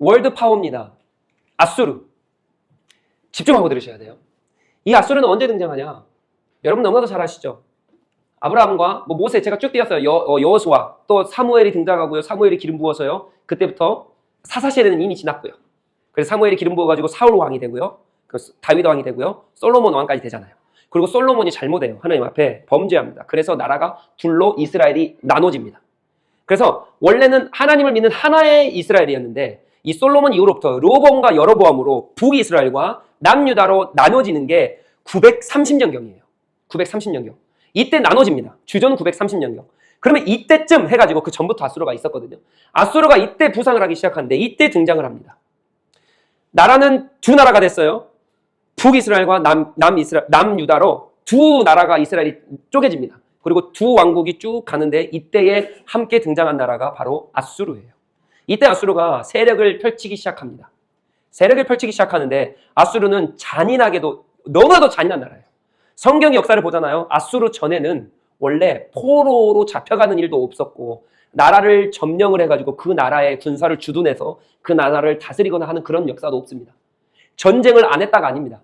월드 파워입니다. 아수르. 집중하고 들으셔야 돼요. 이 아수르는 언제 등장하냐? 여러분 너무나도 잘 아시죠? 아브라함과 모세, 제가 쭉 띄었어요. 여호수아, 또 사무엘이 등장하고요. 사무엘이 기름 부어서요. 그때부터 사사시대는 이미 지났고요. 그래서 사무엘이 기름 부어가지고 사울 왕이 되고요. 다윗 왕이 되고요. 솔로몬 왕까지 되잖아요. 그리고 솔로몬이 잘못해요. 하나님 앞에 범죄합니다. 그래서 나라가 둘로 이스라엘이 나눠집니다. 그래서 원래는 하나님을 믿는 하나의 이스라엘이었는데 이 솔로몬 이후로부터 르호보암과 여로보암으로 북이스라엘과 남유다로 나눠지는 게 930년경이에요. 930년경. 이때 나눠집니다. 주전 930년경. 그러면 이때쯤 해가지고 그 전부터 아수르가 있었거든요. 아수르가 이때 부상을 하기 시작하는데 이때 등장을 합니다. 나라는 두 나라가 됐어요. 북이스라엘과 남유다로 두 나라가 이스라엘이 쪼개집니다. 그리고 두 왕국이 쭉 가는데 이때에 함께 등장한 나라가 바로 아수르예요. 이때 아수르가 세력을 펼치기 시작합니다. 세력을 펼치기 시작하는데 아수르는 잔인하게도 너무나도 잔인한 나라예요. 성경 역사를 보잖아요. 아수르 전에는 원래 포로로 잡혀가는 일도 없었고 나라를 점령을 해가지고 그 나라의 군사를 주둔해서 그 나라를 다스리거나 하는 그런 역사도 없습니다. 전쟁을 안 했다가 아닙니다.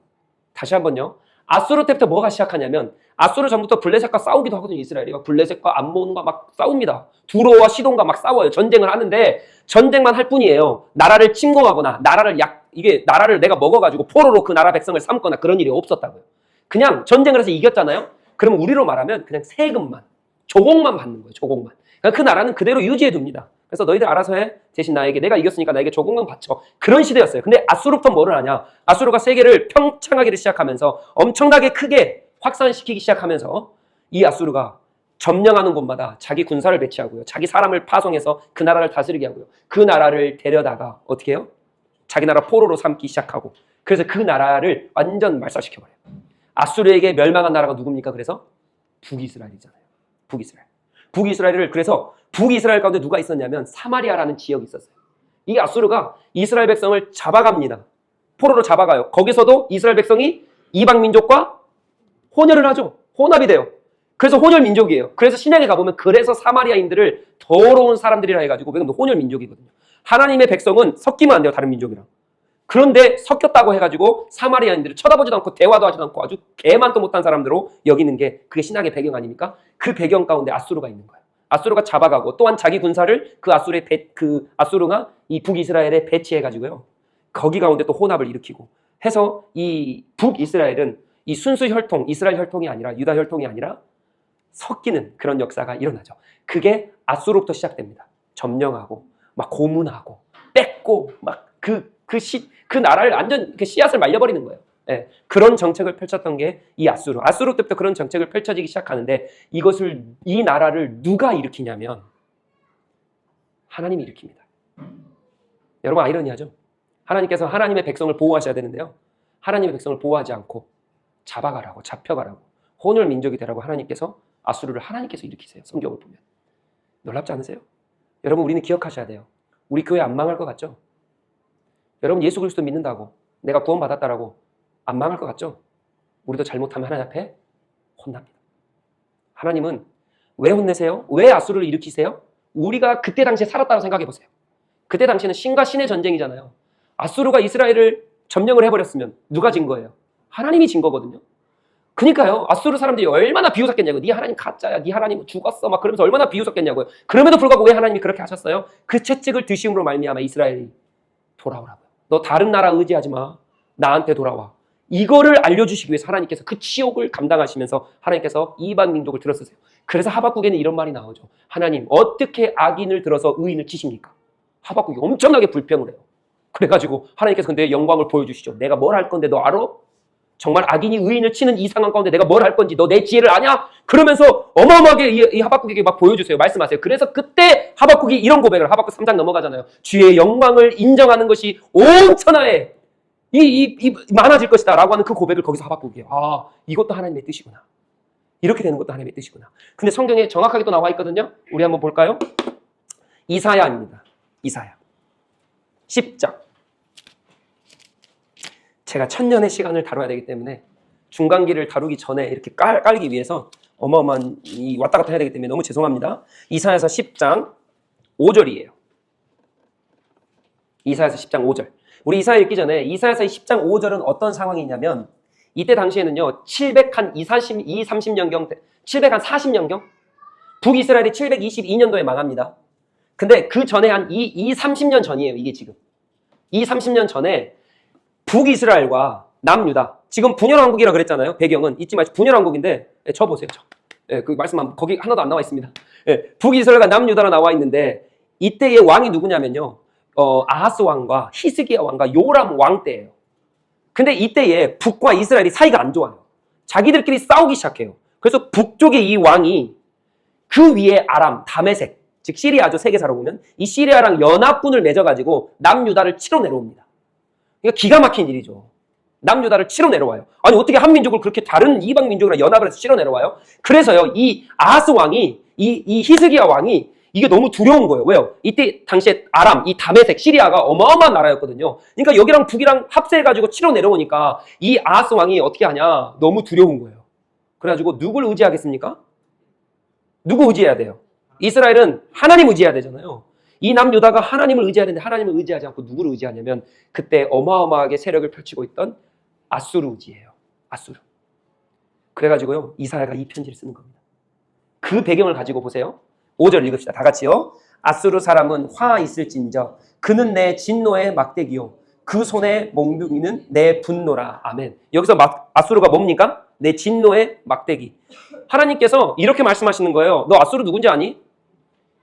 다시 한번요. 아수르 때부터 뭐가 시작하냐면 아수르 전부터 블레셋과 싸우기도 하거든요. 이스라엘이 블레셋과 암몬과 막 싸웁니다. 두로와 시돈과 막 싸워요. 전쟁을 하는데 전쟁만 할 뿐이에요. 나라를 침공하거나 나라를 내가 먹어가지고 포로로 그 나라 백성을 삼거나 그런 일이 없었다고요. 그냥 전쟁을 해서 이겼잖아요. 그러면 우리로 말하면 그냥 세금만, 조공만 받는 거예요. 조공만. 그러니까 그 나라는 그대로 유지해 둡니다. 그래서 너희들 알아서 해. 대신 나에게, 내가 이겼으니까 나에게 조공만 바쳐. 그런 시대였어요. 근데 아수르부터 뭐를 하냐? 아수르가 세계를 평창하기를 시작하면서 엄청나게 크게 확산시키기 시작하면서 이 아수르가 점령하는 곳마다 자기 군사를 배치하고요. 자기 사람을 파송해서 그 나라를 다스리게 하고요. 그 나라를 데려다가 어떻게 해요? 자기 나라 포로로 삼기 시작하고 그래서 그 나라를 완전 말살시켜버려요. 아수르에게 멸망한 나라가 누굽니까? 그래서 북이스라엘이잖아요. 북이스라엘. 북이스라엘을 그래서 북이스라엘 가운데 누가 있었냐면 사마리아라는 지역이 있었어요. 이 아수르가 이스라엘 백성을 잡아갑니다. 포로로 잡아가요. 거기서도 이스라엘 백성이 이방 민족과 혼혈을 하죠. 혼합이 돼요. 그래서 혼혈 민족이에요. 그래서 신약에 가보면 그래서 사마리아인들을 더러운 사람들이라 해가지고 왜냐면 혼혈 민족이거든요. 하나님의 백성은 섞이면 안 돼요. 다른 민족이랑. 그런데 섞였다고 해가지고 사마리아인들을 쳐다보지도 않고 대화도 하지도 않고 아주 개만도 못한 사람들로 여기는 게 그게 신약의 배경 아닙니까? 그 배경 가운데 아수르가 있는 거예요. 아수르가 잡아가고 또한 자기 군사를 아수르가 이 북이스라엘에 배치해가지고요. 거기 가운데 또 혼합을 일으키고 해서 이 북이스라엘은 이 순수 혈통, 이스라엘 혈통이 아니라 유다 혈통이 아니라 섞이는 그런 역사가 일어나죠. 그게 아수르부터 시작됩니다. 점령하고 막 고문하고 뺏고 막 그 나라를 완전 씨앗을 말려버리는 거예요. 예, 그런 정책을 펼쳤던 게 이 아수르. 아수르 때부터 그런 정책을 펼쳐지기 시작하는데 이 나라를 누가 일으키냐면 하나님이 일으킵니다. 여러분 아이러니하죠? 하나님께서 하나님의 백성을 보호하셔야 되는데요. 하나님의 백성을 보호하지 않고 잡아가라고, 잡혀가라고, 혼혈 민족이 되라고 하나님께서 아수르를 하나님께서 일으키세요. 성경을 보면. 놀랍지 않으세요? 여러분 우리는 기억하셔야 돼요. 우리 교회 안 망할 것 같죠? 여러분 예수 그리스도 믿는다고 내가 구원받았다라고 안 망할 것 같죠? 우리도 잘못하면 하나님 앞에 혼납니다. 하나님은 왜 혼내세요? 왜 아수르를 일으키세요? 우리가 그때 당시에 살았다고 생각해 보세요. 그때 당시에는 신과 신의 전쟁이잖아요. 아수르가 이스라엘을 점령을 해버렸으면 누가 진 거예요? 하나님이 진 거거든요. 그러니까요. 아수르 사람들이 얼마나 비웃었겠냐고요. 네 하나님 가짜야. 네 하나님 죽었어. 막 그러면서 얼마나 비웃었겠냐고요. 그럼에도 불구하고 왜 하나님이 그렇게 하셨어요? 그 채찍을 드심으로 말미암아 이스라엘이 돌아오라고요. 너 다른 나라 의지하지 마. 나한테 돌아와. 이거를 알려주시기 위해서 하나님께서 그 치욕을 감당하시면서 하나님께서 이방 민족을 들어쓰세요. 그래서 하박국에는 이런 말이 나오죠. 하나님 어떻게 악인을 들어서 의인을 치십니까? 하박국이 엄청나게 불평을 해요. 그래가지고 하나님께서 근데 영광을 보여주시죠. 내가 뭘 할 건데 너 알아? 정말 악인이 의인을 치는 이 상황 가운데 내가 뭘 할 건지 너 내 지혜를 아냐? 그러면서 어마어마하게 이 하박국에게 막 보여주세요. 말씀하세요. 그래서 그때 하박국이 이런 고백을, 하박국 3장 넘어가잖아요. 주의 영광을 인정하는 것이 온 천하에 많아질 것이다 라고 하는 그 고백을 거기서 하박국이 아 이것도 하나님의 뜻이구나. 이렇게 되는 것도 하나님의 뜻이구나. 근데 성경에 정확하게 또 나와 있거든요. 우리 한번 볼까요? 이사야입니다. 이사야 10장. 제가 1000년의 시간을 다뤄야 되기 때문에 중간기를 다루기 전에 이렇게 깔기 위해서 어마어마한 왔다 갔다 해야 되기 때문에 너무 죄송합니다. 이사야서 10장 5절이에요. 이사야서 10장 5절. 우리 이사야 읽기 전에 이사야서 10장 5절은 어떤 상황이냐면 이때 당시에는요 730년경 740년경 북이스라엘이 722년도에 망합니다. 근데 그 전에 한 30년 전이에요. 이게 지금 30년 전에 북이스라엘과 남유다, 지금 분열왕국이라 그랬잖아요. 배경은 잊지 마시고 분열왕국인데 저 보세요. 그 말씀 거기 하나도 안 나와 있습니다. 북이스라엘과 남유다로 나와 있는데 이때의 왕이 누구냐면요 아하스 왕과 히스기야 왕과 요람 왕 때예요. 근데 이때에 북과 이스라엘이 사이가 안 좋아요. 자기들끼리 싸우기 시작해요. 그래서 북쪽의 이 왕이 그 위에 아람, 다메섹, 즉 시리아죠. 세계사로 보면 이 시리아랑 연합군을 맺어가지고 남유다를 치러 내려옵니다. 그러니까 기가 막힌 일이죠. 남유다를 치러 내려와요. 아니 어떻게 한 민족을 그렇게 다른 이방 민족이랑 연합을 해서 치러 내려와요? 그래서요 이 아하스 왕이 이 히스기야 왕이 이게 너무 두려운 거예요. 왜요? 이때 당시에 아람, 이 다메섹, 시리아가 어마어마한 나라였거든요. 그러니까 여기랑 북이랑 합세해가지고 치러 내려오니까 이 아하스 왕이 어떻게 하냐? 너무 두려운 거예요. 그래가지고 누굴 의지하겠습니까? 누구 의지해야 돼요? 이스라엘은 하나님 의지해야 되잖아요. 이 남유다가 하나님을 의지해야 되는데 하나님을 의지하지 않고 누구를 의지하냐면 그때 어마어마하게 세력을 펼치고 있던 아수르 의지해요. 아수르. 그래가지고요 이사야가 이 편지를 쓰는 겁니다. 그 배경을 가지고 보세요. 5절 읽읍시다. 다 같이요. 아수르 사람은 화 있을진저 그는 내 진노의 막대기요 그 손에 몽둥이는 내 분노라. 아멘. 여기서 아수르가 뭡니까? 내 진노의 막대기. 하나님께서 이렇게 말씀하시는 거예요. 너 아수르 누군지 아니?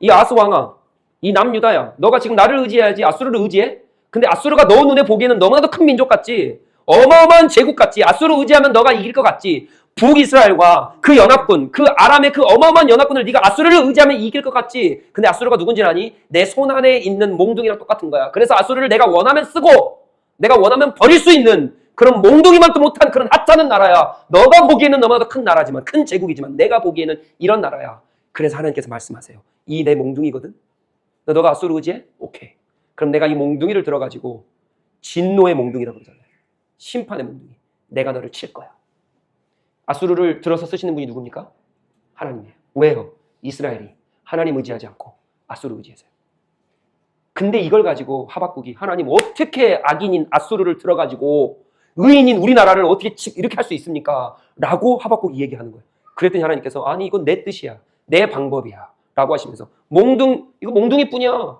이 아하스 왕아, 이 남유다야, 너가 지금 나를 의지해야지 아수르를 의지해? 근데 아수르가 너 눈에 보기에는 너무나도 큰 민족 같지? 어마어마한 제국 같지? 아수르 의지하면 너가 이길 것 같지? 북이스라엘과 그 연합군, 그 아람의 그 어마어마한 연합군을 네가 아수르를 의지하면 이길 것 같지? 근데 아수르가 누군지 아니? 내 손 안에 있는 몽둥이랑 똑같은 거야. 그래서 아수르를 내가 원하면 쓰고 내가 원하면 버릴 수 있는 그런 몽둥이만도 못한 그런 하찮은 나라야. 너가 보기에는 너무나도 큰 나라지만, 큰 제국이지만 내가 보기에는 이런 나라야. 그래서 하나님께서 말씀하세요. 이 내 몽둥이거든? 너가 아수르 의지해? 오케이. 그럼 내가 이 몽둥이를 들어가지고 진노의 몽둥이라고 그러잖아요. 심판의 몽둥이. 내가 너를 칠 거야. 아수르를 들어서 쓰시는 분이 누굽니까? 하나님이에요. 왜요? 이스라엘이 하나님 의지하지 않고 아수르 의지해서요. 근데 이걸 가지고 하박국이 하나님 어떻게 악인인 아수르를 들어가지고 의인인 우리나라를 어떻게 이렇게 할 수 있습니까? 라고 하박국이 얘기하는 거예요. 그랬더니 하나님께서 아니 이건 내 뜻이야. 내 방법이야. 라고 하시면서 이거 몽둥이뿐이야.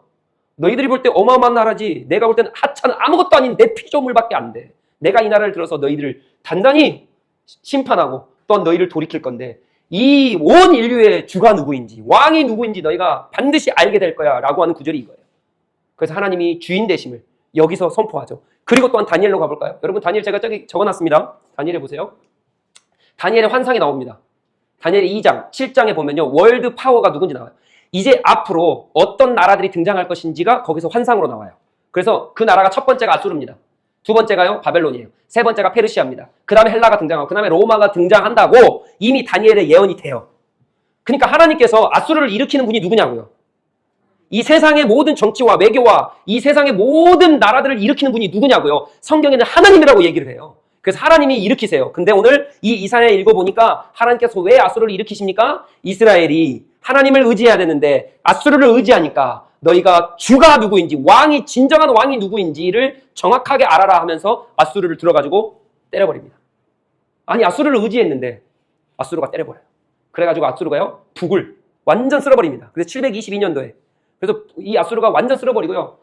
너희들이 볼 때 어마어마한 나라지. 내가 볼 때는 하찮은 아무것도 아닌 내 피조물밖에 안 돼. 내가 이 나라를 들어서 너희들을 단단히 심판하고 또한 너희를 돌이킬 건데 이 온 인류의 주가 누구인지 왕이 누구인지 너희가 반드시 알게 될 거야 라고 하는 구절이 이거예요. 그래서 하나님이 주인 되심을 여기서 선포하죠. 그리고 또한 다니엘로 가볼까요? 여러분 다니엘 제가 저기 적어놨습니다. 다니엘에 보세요. 다니엘의 환상이 나옵니다. 다니엘 2장, 7장에 보면요. 월드 파워가 누군지 나와요. 이제 앞으로 어떤 나라들이 등장할 것인지가 거기서 환상으로 나와요. 그래서 그 나라가 첫 번째가 아수르입니다. 두 번째가요. 바벨론이에요. 세 번째가 페르시아입니다. 그 다음에 헬라가 등장하고 그 다음에 로마가 등장한다고 이미 다니엘의 예언이 돼요. 그러니까 하나님께서 아수르를 일으키는 분이 누구냐고요. 이 세상의 모든 정치와 외교와 이 세상의 모든 나라들을 일으키는 분이 누구냐고요. 성경에는 하나님이라고 얘기를 해요. 그래서 하나님이 일으키세요. 근데 오늘 이 이사야에 읽어보니까 하나님께서 왜 아수르를 일으키십니까? 이스라엘이 하나님을 의지해야 되는데 아수르를 의지하니까 너희가 주가 누구인지 왕이 진정한 왕이 누구인지를 정확하게 알아라 하면서 아수르를 들어가지고 때려버립니다. 아니 아수르를 의지했는데 아수르가 때려버려요. 그래가지고 아수르가요 북을 완전 쓸어버립니다. 그래서 722년도에 그래서 이 아수르가 완전 쓸어버리고요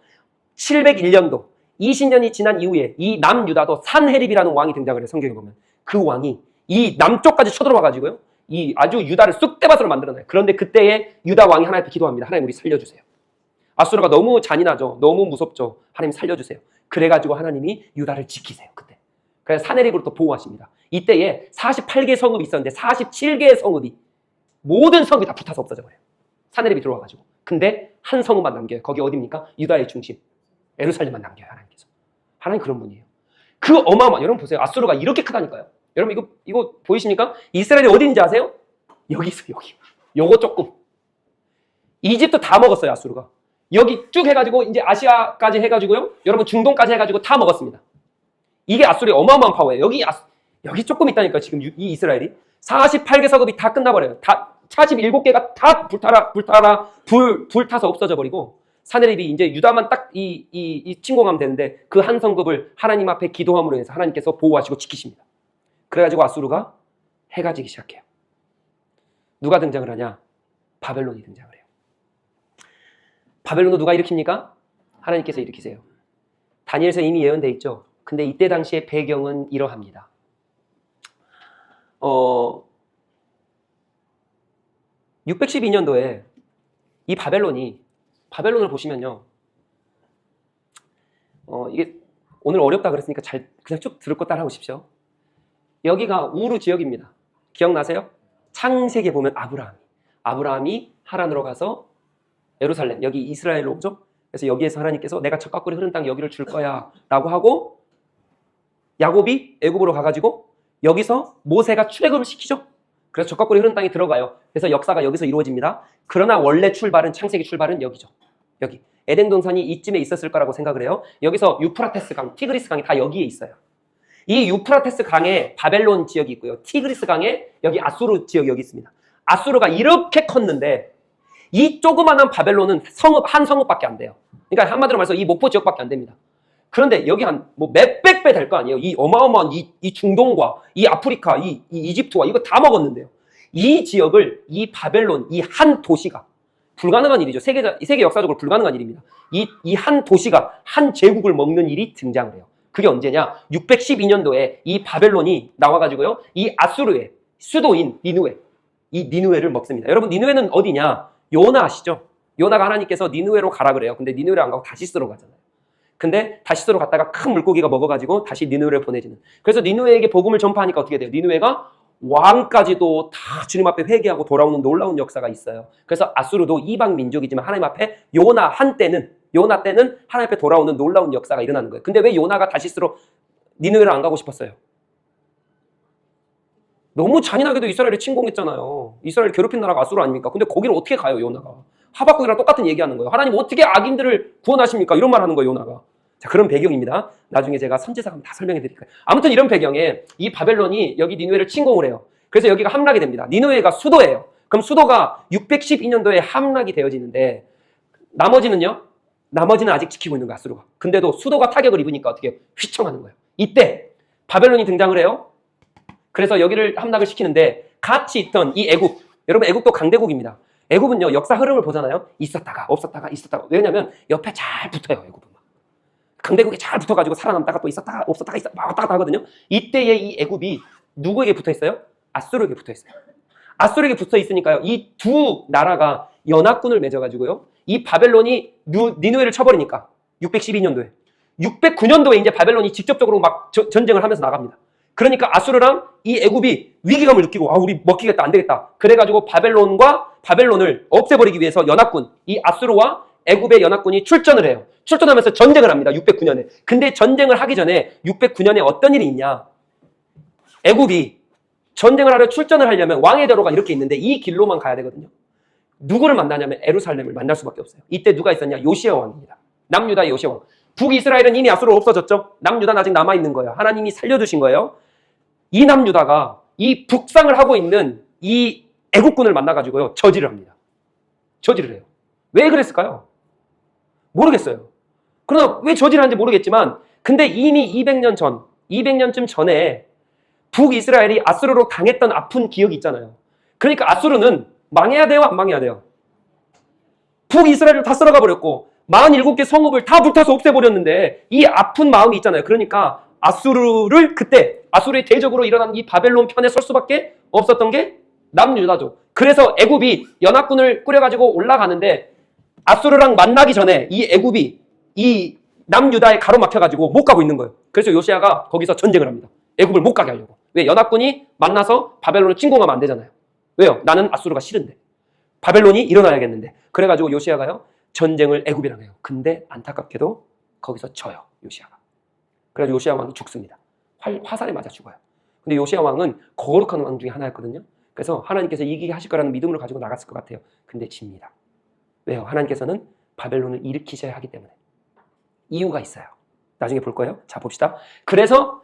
701년도 20년이 지난 이후에 이 남유다도 산헤립이라는 왕이 등장을 해요. 성경에 보면 그 왕이 이 남쪽까지 쳐들어와가지고요 이 아주 유다를 쑥대밭으로 만들어놔요. 그런데 그때에 유다 왕이 하나님께 기도합니다. 하나님 우리 살려주세요. 아수르가 너무 잔인하죠. 너무 무섭죠. 하나님 살려주세요. 그래가지고 하나님이 유다를 지키세요. 그때. 그래서 산헤립으로 또 보호하십니다. 이때에 48개 성읍이 있었는데 47개의 성읍이 모든 성읍이 다 붙어서 없어져버려요. 산헤립이 들어와가지고. 근데 한 성읍만 남겨요. 거기 어디입니까? 유다의 중심. 예루살렘만 남겨요. 하나님께서. 하나님 그런 분이에요. 그 어마어마한 여러분 보세요. 아수르가 이렇게 크다니까요. 여러분 이거 보이십니까? 이스라엘이 어디 있는지 아세요? 여기 있어요. 여기. 요거 조금. 이집트 다 먹었어요. 아수르가. 여기 쭉 해가지고 이제 아시아까지 해가지고요. 여러분 중동까지 해가지고 다 먹었습니다. 이게 아수르의 어마어마한 파워예요. 여기 조금 있다니까 지금 이 이스라엘이 48개 성읍이 다 끝나버려요. 다 47개가 다 불타서 없어져 버리고 사내립이 이제 유다만 딱 이 침공하면 되는데 그 한 성읍을 하나님 앞에 기도함으로 해서 하나님께서 보호하시고 지키십니다. 그래가지고 아수르가 해가 지기 시작해요. 누가 등장을 하냐? 바벨론이 등장을 해요. 바벨론도 누가 일으킵니까? 하나님께서 일으키세요. 다니엘서 이미 예언돼 있죠. 근데 이때 당시의 배경은 이러합니다. 612년도에 이 바벨론을 보시면요. 이게 오늘 어렵다 그랬으니까 그냥 쭉 들을 거 따라 오십시오. 여기가 우르 지역입니다. 기억나세요? 창세기에 보면 아브라함이 하란으로 가서 예루살렘, 여기 이스라엘로 오죠. 그래서 여기에서 하나님께서 내가 젖가꿀이 흐른 땅 여기를 줄 거야 라고 하고 야곱이 애굽으로 가가지고 여기서 모세가 출애굽을 시키죠. 그래서 젖가꿀이 흐른 땅에 들어가요. 그래서 역사가 여기서 이루어집니다. 그러나 원래 창세기 출발은 여기죠. 여기 에덴 동산이 이쯤에 있었을 거라고 생각을 해요. 여기서 유프라테스 강, 티그리스 강이 다 여기에 있어요. 이 유프라테스 강에 바벨론 지역이 있고요. 티그리스 강에 여기 아수르 지역이 여기 있습니다. 아수르가 이렇게 컸는데 이 조그마한 바벨론은 한 성읍밖에 안 돼요. 그러니까 한마디로 말해서 이 목포 지역밖에 안 됩니다. 그런데 여기 한 몇백 배 될 거 아니에요. 이 어마어마한 이 중동과 이 아프리카, 이 이집트와 이거 다 먹었는데요. 이 지역을 이 바벨론, 이 한 도시가 불가능한 일이죠. 세계 역사적으로 불가능한 일입니다. 이 한 도시가 한 제국을 먹는 일이 등장을 해요. 그게 언제냐? 612년도에 이 바벨론이 나와가지고요. 이 아수르의 수도인 니느웨, 이 니느웨를 먹습니다. 여러분 니느웨는 어디냐? 요나 아시죠? 요나가 하나님께서 니느웨로 가라 그래요. 근데 니느웨를 안 가고 다시스로 가잖아요. 근데 다시스로 갔다가 큰 물고기가 먹어가지고 다시 니느웨를 보내지는. 그래서 니느웨에게 복음을 전파하니까 어떻게 돼요? 니느웨가 왕까지도 다 주님 앞에 회개하고 돌아오는 놀라운 역사가 있어요. 그래서 아수르도 이방 민족이지만 하나님 앞에 요나 때는 하나님 앞에 돌아오는 놀라운 역사가 일어나는 거예요. 근데 왜 요나가 다시스로 니느웨를 안 가고 싶었어요? 너무 잔인하게도 이스라엘을 침공했잖아요. 이스라엘 괴롭힌 나라가 아수르 아닙니까? 근데 거기를 어떻게 가요, 요나가? 하박국이랑 똑같은 얘기하는 거예요. 하나님 어떻게 악인들을 구원하십니까? 이런 말 하는 거예요, 요나가. 자, 그런 배경입니다. 나중에 제가 선지자 가면 다 설명해 드릴게요. 아무튼 이런 배경에 이 바벨론이 여기 니느웨를 침공을 해요. 그래서 여기가 함락이 됩니다. 니느웨가 수도예요. 그럼 수도가 612년도에 함락이 되어지는데 나머지는 아직 지키고 있는 거야, 아수르가. 근데도 수도가 타격을 입으니까 어떻게 휘청하는 거예요. 이때 바벨론이 등장을 해요. 그래서 여기를 함락을 시키는데 같이 있던 이 애굽, 여러분 애굽도 강대국입니다. 애굽은요 역사 흐름을 보잖아요. 있었다가 없었다가. 왜냐면 옆에 잘 붙어요. 애굽은 강대국에 잘 붙어가지고 살아남다가 또 있었다가 없었다가 왔다 갔다 하거든요. 이때의 이 애굽이 누구에게 붙어 있어요? 아수르에게 붙어 있어요. 아수르에게 붙어 있으니까요. 이 두 나라가 연합군을 맺어가지고요. 이 바벨론이 니느웨를 쳐버리니까 612년도에 609년도에 이제 바벨론이 직접적으로 막 전쟁을 하면서 나갑니다. 그러니까 아수르랑 이 애굽이 위기감을 느끼고 우리 먹히겠다 안 되겠다. 그래가지고 바벨론을 없애버리기 위해서 이 아수르와 애굽의 연합군이 출전을 해요. 출전하면서 전쟁을 합니다. 609년에. 근데 전쟁을 하기 전에 609년에 어떤 일이 있냐? 애굽이 전쟁을 하려 출전을 하려면 왕의 대로가 이렇게 있는데 이 길로만 가야 되거든요. 누구를 만나냐면 에루살렘을 만날 수밖에 없어요. 이때 누가 있었냐? 요시야 왕입니다. 남유다의 요시야 왕. 북이스라엘은 이미 아수르 없어졌죠. 남유다는 아직 남아있는 거예요. 하나님이 살려두신 거예요. 이 남유다가 이 북상을 하고 있는 이 애국군을 만나가지고요. 저지를 합니다. 저지를 해요. 왜 그랬을까요? 모르겠어요. 그러나 왜 저지를 하는지 모르겠지만 근데 이미 200년쯤 전에 북이스라엘이 아수르로 당했던 아픈 기억이 있잖아요. 그러니까 아수르는 망해야 돼요? 안 망해야 돼요? 북이스라엘을 다 쓸어가 버렸고 47개 성읍을 다 불타서 없애버렸는데 이 아픈 마음이 있잖아요. 그러니까 아수르의 대적으로 일어난 이 바벨론 편에 설 수밖에 없었던 게 남유다죠. 그래서 애굽이 연합군을 꾸려가지고 올라가는데 아수르랑 만나기 전에 이 애굽이 이 남유다에 가로막혀가지고 못 가고 있는 거예요. 그래서 요시야가 거기서 전쟁을 합니다. 애굽을 못 가게 하려고. 왜? 연합군이 만나서 바벨론을 침공하면 안 되잖아요. 왜요? 나는 아수르가 싫은데. 바벨론이 일어나야겠는데. 그래가지고 요시야가요. 전쟁을 애굽이랑 해요. 근데 안타깝게도 거기서 져요. 요시야가. 그래서 요시야 왕이 죽습니다. 화살에 맞아 죽어요. 근데 요시야 왕은 거룩한 왕 중에 하나였거든요. 그래서 하나님께서 이기게 하실 거라는 믿음을 가지고 나갔을 것 같아요. 근데 집니다. 왜요? 하나님께서는 바벨론을 일으키셔야 하기 때문에. 이유가 있어요. 나중에 볼 거예요. 자, 봅시다. 그래서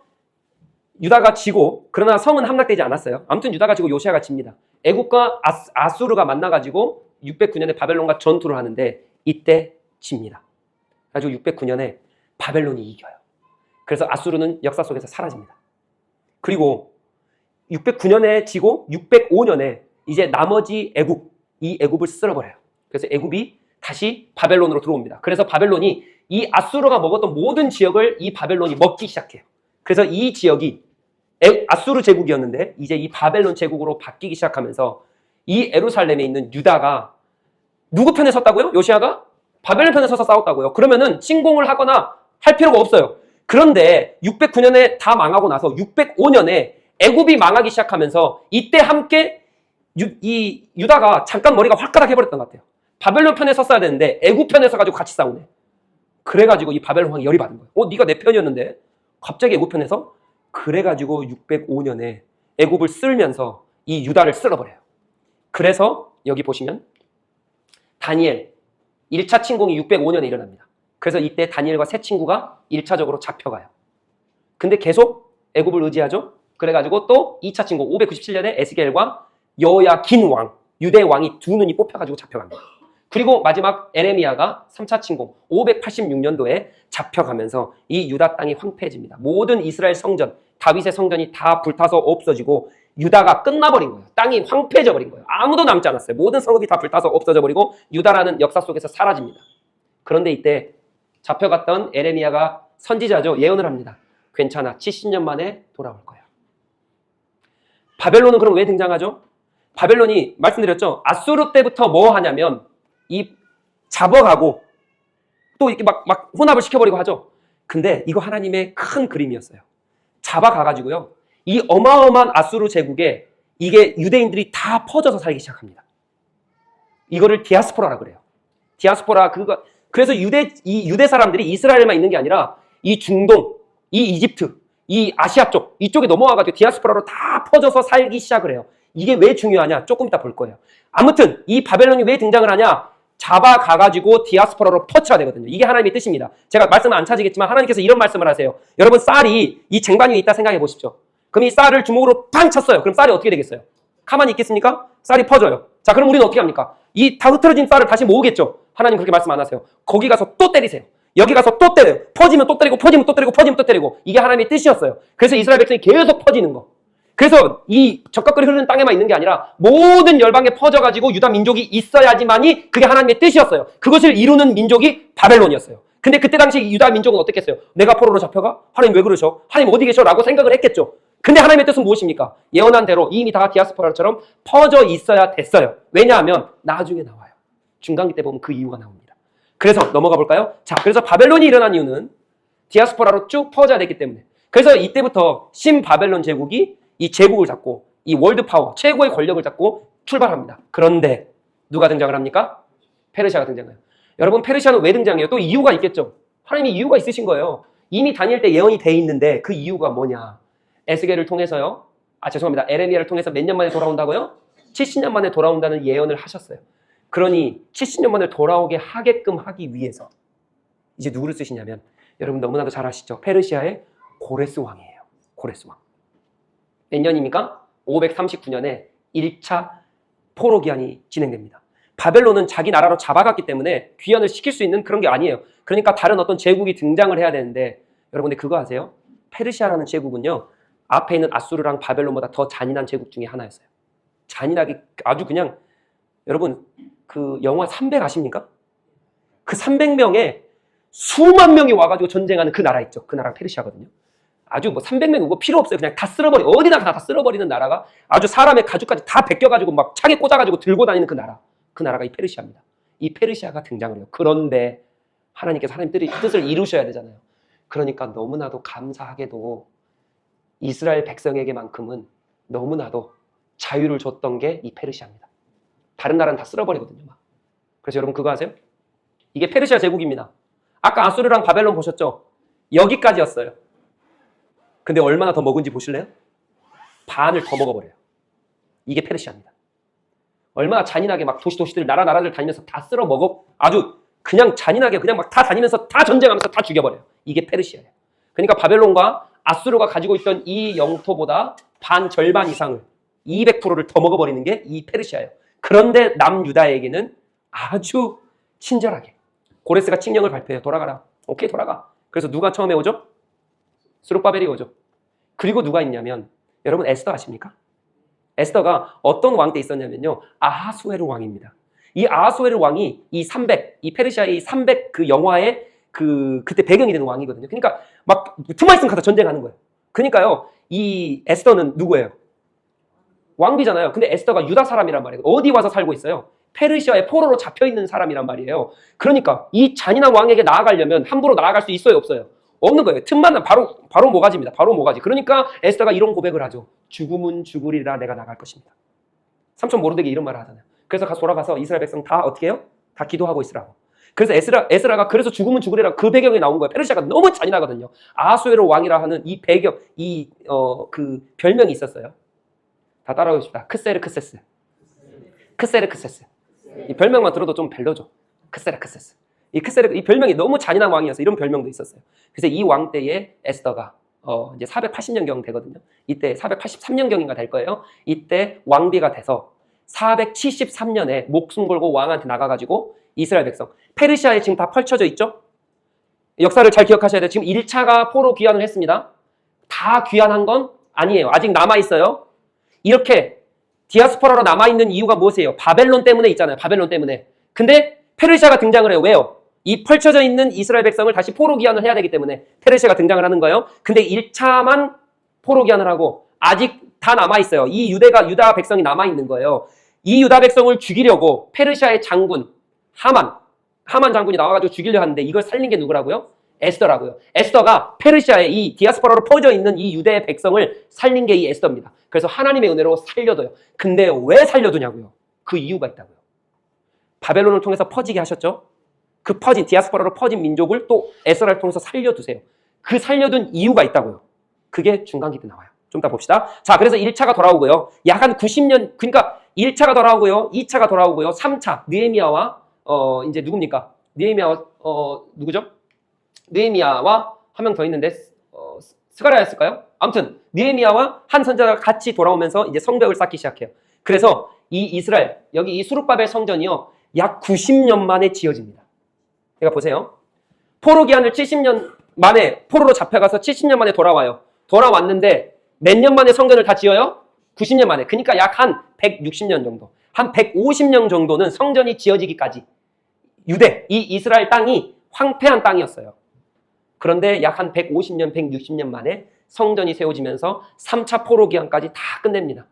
유다가 지고, 그러나 성은 함락되지 않았어요. 아무튼 유다가 지고 요시야가 집니다. 애굽과 아수르가 만나가지고 609년에 바벨론과 전투를 하는데 이때 집니다. 그래가지고 609년에 바벨론이 이겨요. 그래서 아수르는 역사 속에서 사라집니다. 그리고 609년에 지고 605년에 이제 나머지 애굽, 이 애굽을 쓸어버려요. 그래서 애굽이 다시 바벨론으로 들어옵니다. 그래서 바벨론이 이 아수르가 먹었던 모든 지역을 이 바벨론이 먹기 시작해요. 그래서 이 지역이 아수르 제국이었는데 이제 이 바벨론 제국으로 바뀌기 시작하면서 이 예루살렘에 있는 유다가 누구 편에 섰다고요? 요시야가? 바벨론 편에 서서 싸웠다고요. 그러면은 침공을 하거나 할 필요가 없어요. 그런데 609년에 다 망하고 나서 605년에 애굽이 망하기 시작하면서 이때 함께 이 유다가 잠깐 머리가 활가락 해버렸던 것 같아요. 바벨론 편에 섰어야 되는데 애굽 편에 서가지고 같이 싸우네. 그래가지고 이 바벨론 왕이 열이 받은 거예요. 네가 내 편이었는데 갑자기 애굽 편에서? 그래가지고 605년에 애굽을 쓸면서 이 유다를 쓸어버려요. 그래서 여기 보시면 다니엘 1차 침공이 605년에 일어납니다. 그래서 이때 다니엘과 세 친구가 1차적으로 잡혀가요. 근데 계속 애굽을 의지하죠. 그래가지고 또 2차 침공 597년에 에스겔과 여호야긴 왕, 유대 왕이 두 눈이 뽑혀가지고 잡혀갑니다. 그리고 마지막 에레미야가 3차 침공 586년도에 잡혀가면서 이 유다 땅이 황폐해집니다. 모든 이스라엘 성전, 다윗의 성전이 다 불타서 없어지고 유다가 끝나버린 거예요. 땅이 황폐해져 버린 거예요. 아무도 남지 않았어요. 모든 성읍이 다 불타서 없어져 버리고 유다라는 역사 속에서 사라집니다. 그런데 이때 잡혀갔던 에레미야가 선지자죠. 예언을 합니다. 괜찮아. 70년 만에 돌아올 거야. 바벨론은 그럼 왜 등장하죠? 바벨론이 말씀드렸죠. 아수르 때부터 뭐 하냐면 이 잡아가고 또 이렇게 막 혼합을 시켜버리고 하죠. 근데 이거 하나님의 큰 그림이었어요. 잡아가가지고요. 이 어마어마한 아수르 제국에 이게 유대인들이 다 퍼져서 살기 시작합니다. 이거를 디아스포라라고 그래요. 디아스포라 그래서 유대 사람들이 이스라엘만 있는 게 아니라 이 중동, 이 이집트, 이 아시아 쪽 이쪽에 넘어와가지고 디아스포라로 다 퍼져서 살기 시작을 해요. 이게 왜 중요하냐? 조금 이따 볼 거예요. 아무튼 이 바벨론이 왜 등장을 하냐? 잡아가가지고 디아스포라로 퍼쳐야 되거든요. 이게 하나님의 뜻입니다. 제가 말씀은 안 찾으겠지만 하나님께서 이런 말씀을 하세요. 여러분 쌀이 이 쟁반 위에 있다 생각해 보십시오. 그럼 이 쌀을 주먹으로 팡 쳤어요. 그럼 쌀이 어떻게 되겠어요? 가만히 있겠습니까? 쌀이 퍼져요. 자, 그럼 우리는 어떻게 합니까? 이 다 흐트러진 쌀을 다시 모으겠죠. 하나님 그렇게 말씀 안 하세요. 거기 가서 또 때리세요. 여기 가서 또 때려요. 퍼지면 또 때리고 퍼지면 또 때리고 퍼지면 또 때리고. 이게 하나님의 뜻이었어요. 그래서 이스라엘 백성이 계속 퍼지는 거. 그래서 이 적각거리 흐르는 땅에만 있는 게 아니라 모든 열방에 퍼져가지고 유다 민족이 있어야지만이 그게 하나님의 뜻이었어요. 그것을 이루는 민족이 바벨론이었어요. 근데 그때 당시 유다 민족은 어떻겠어요? 내가 포로로 잡혀가? 하나님 왜 그러셔? 하나님 어디 계셔? 라고 생각을 했겠죠. 근데 하나님의 뜻은 무엇입니까? 예언한 대로 이미 다 디아스포라처럼 퍼져 있어야 됐어요. 왜냐하면 나중에 나와요. 중간기 때 보면 그 이유가 나옵니다. 그래서 넘어가 볼까요? 자, 그래서 바벨론이 일어난 이유는 디아스포라로 쭉 퍼져야 됐기 때문에. 그래서 이때부터 신바벨론 제국이 이 제국을 잡고 이 월드 파워, 최고의 권력을 잡고 출발합니다. 그런데 누가 등장을 합니까? 페르시아가 등장해요. 여러분 페르시아는 왜 등장해요? 또 이유가 있겠죠. 하나님이 이유가 있으신 거예요. 이미 다니엘 때 예언이 돼 있는데 그 이유가 뭐냐? 에스겔을 통해서요. 죄송합니다. 에레미야를 통해서 몇 년 만에 돌아온다고요? 70년 만에 돌아온다는 예언을 하셨어요. 그러니 70년 만에 돌아오게 하게끔 하기 위해서 이제 누구를 쓰시냐면 여러분 너무나도 잘 아시죠? 페르시아의 고레스 왕이에요. 고레스 왕. 몇 년입니까? 539년에 1차 포로 기한이 진행됩니다. 바벨론은 자기 나라로 잡아갔기 때문에 귀환을 시킬 수 있는 그런 게 아니에요. 그러니까 다른 어떤 제국이 등장을 해야 되는데 여러분들 그거 아세요? 페르시아라는 제국은요. 앞에 있는 아수르랑 바벨론보다 더 잔인한 제국 중에 하나였어요. 잔인하게 아주 그냥 여러분 그 영화 300 아십니까? 그 300명에 수만 명이 와가지고 전쟁하는 그 나라 있죠. 그 나라가 페르시아거든요. 아주 뭐 300명 오고 필요 없어요. 그냥 다 쓸어버리 어디나 다 쓸어버리는 나라가 아주 사람의 가죽까지 다 벗겨가지고 막 차게 꽂아가지고 들고 다니는 그 나라. 그 나라가 이 페르시아입니다. 이 페르시아가 등장을 해요. 그런데 하나님께서 하나님 뜻을 이루셔야 되잖아요. 그러니까 너무나도 감사하게도 이스라엘 백성에게만큼은 너무나도 자유를 줬던 게 이 페르시아입니다. 다른 나라는 다 쓸어버리거든요. 막. 그래서 여러분 그거 아세요? 이게 페르시아 제국입니다. 아까 아수르랑 바벨론 보셨죠? 여기까지였어요. 근데 얼마나 더 먹은지 보실래요? 반을 더 먹어버려요. 이게 페르시아입니다. 얼마나 잔인하게 막 도시들 나라들 다니면서 다 쓸어 먹어 아주 그냥 잔인하게 그냥 막 다 다니면서 다 전쟁하면서 다 죽여버려요. 이게 페르시아예요. 그러니까 바벨론과 아수르가 가지고 있던 이 영토보다 반 절반 이상을 200%를 더 먹어버리는 게 이 페르시아예요. 그런데 남유다에게는 아주 친절하게 고레스가 칙령을 발표해요. 돌아가라. 오케이, 돌아가. 그래서 누가 처음에 오죠? 스룹바벨이 오죠. 그리고 누가 있냐면 여러분 에스더 아십니까? 에스더가 어떤 왕 때 있었냐면요. 아하수에르 왕입니다. 이 아하수에르 왕이 이 페르시아의 300 그 영화의 그때 배경이 되는 왕이거든요. 그러니까 막 틈만 있으면 가서 전쟁하는 거예요. 그러니까요. 이 에스더는 누구예요? 왕비잖아요. 근데 에스더가 유다 사람이란 말이에요. 어디 와서 살고 있어요? 페르시아의 포로로 잡혀있는 사람이란 말이에요. 그러니까 이 잔인한 왕에게 나아가려면 함부로 나아갈 수 있어요? 없어요? 없는 거예요. 틈만 나면 바로 모가지입니다. 바로 모가지. 그러니까 에스더가 이런 고백을 하죠. 죽음은 죽으리라 내가 나갈 것입니다. 삼촌 모르드게 이런 말을 하잖아요. 그래서 돌아가서 이스라엘 백성 다 어떻게 해요? 다 기도하고 있으라고. 그래서 에스라가 그래서 죽음은 죽으리라 그 배경에 나온 거예요. 페르시아가 너무 잔인하거든요. 아하수에르 왕이라 하는 이 배경, 그 별명이 있었어요. 다 따라오십시다. 크세르크세스. 크세르크세스. 이 별명만 들어도 좀 별로죠. 크세르크세스. 이 별명이 너무 잔인한 왕이어서 이런 별명도 있었어요. 그래서 이 왕 때에 에스더가 이제 480년경 되거든요. 이때 483년경인가 될 거예요. 이때 왕비가 돼서 473년에 목숨 걸고 왕한테 나가가지고 이스라엘 백성. 페르시아에 지금 다 펼쳐져 있죠? 역사를 잘 기억하셔야 돼요. 지금 1차가 포로 귀환을 했습니다. 다 귀환한 건 아니에요. 아직 남아있어요. 이렇게 디아스포라로 남아있는 이유가 무엇이에요? 바벨론 때문에 있잖아요. 바벨론 때문에. 근데 페르시아가 등장을 해요. 왜요? 이 펼쳐져 있는 이스라엘 백성을 다시 포로 귀환을 해야 되기 때문에 페르시아가 등장을 하는 거예요. 근데 1차만 포로 귀환을 하고 아직 다 남아있어요. 이 유다 백성이 남아있는 거예요. 이 유다 백성을 죽이려고 페르시아의 장군 하만 장군이 나와가지고 죽이려 하는데 이걸 살린 게 누구라고요? 에스더라고요. 에스더가 페르시아의 이 디아스포라로 퍼져 있는 이 유대의 백성을 살린 게 이 에스더입니다. 그래서 하나님의 은혜로 살려둬요. 근데 왜 살려두냐고요? 그 이유가 있다고요. 바벨론을 통해서 퍼지게 하셨죠? 그 디아스포라로 퍼진 민족을 또 에스라를 통해서 살려두세요. 그 살려둔 이유가 있다고요. 그게 중간기 때 나와요. 좀 이따 봅시다. 자, 그래서 1차가 돌아오고요. 약 한 90년, 그러니까 1차가 돌아오고요. 2차가 돌아오고요. 3차, 느헤미야와, 이제 누굽니까? 느헤미야와, 누구죠? 느헤미야와 한 명 더 있는데, 스가랴였을까요? 아무튼, 느헤미야와 한 선지자가 같이 돌아오면서 이제 성벽을 쌓기 시작해요. 그래서 이 이스라엘, 여기 이 수룹바벨 성전이요. 약 90년 만에 지어집니다. 그러니까 보세요. 포로 기한을 70년 만에 포로로 잡혀가서 70년 만에 돌아와요. 돌아왔는데 몇 년 만에 성전을 다 지어요? 90년 만에. 그러니까 약 한 160년 정도. 한 150년 정도는 성전이 지어지기까지 유대, 이 이스라엘 땅이 황폐한 땅이었어요. 그런데 약 한 150년, 160년 만에 성전이 세워지면서 3차 포로 기한까지 다 끝냅니다.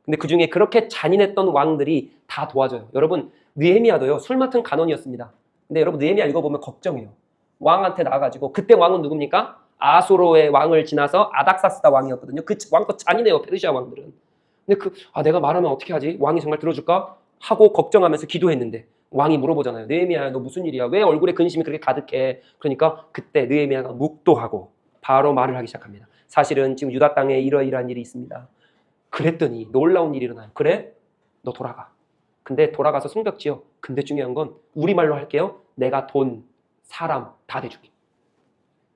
근데 그 중에 그렇게 잔인했던 왕들이 다 도와줘요. 여러분, 느헤미야도요, 술 맡은 간원이었습니다. 근데 여러분, 느헤미야 읽어보면 걱정해요. 왕한테 나가가지고, 그때 왕은 누굽니까? 아소로의 왕을 지나서 아닥사스다 왕이었거든요. 그 왕도 잔인해요, 페르시아 왕들은. 근데 내가 말하면 어떻게 하지? 왕이 정말 들어줄까? 하고 걱정하면서 기도했는데, 왕이 물어보잖아요. 느헤미야야, 너 무슨 일이야? 왜 얼굴에 근심이 그렇게 가득해? 그러니까 그때 느헤미야가 묵도하고 바로 말을 하기 시작합니다. 사실은 지금 유다 땅에 이러이러한 일이 있습니다. 그랬더니 놀라운 일이 일어나요. 그래? 너 돌아가. 근데 돌아가서 성벽 지어. 근데 중요한 건 우리말로 할게요. 내가 돈, 사람 다 대줄게.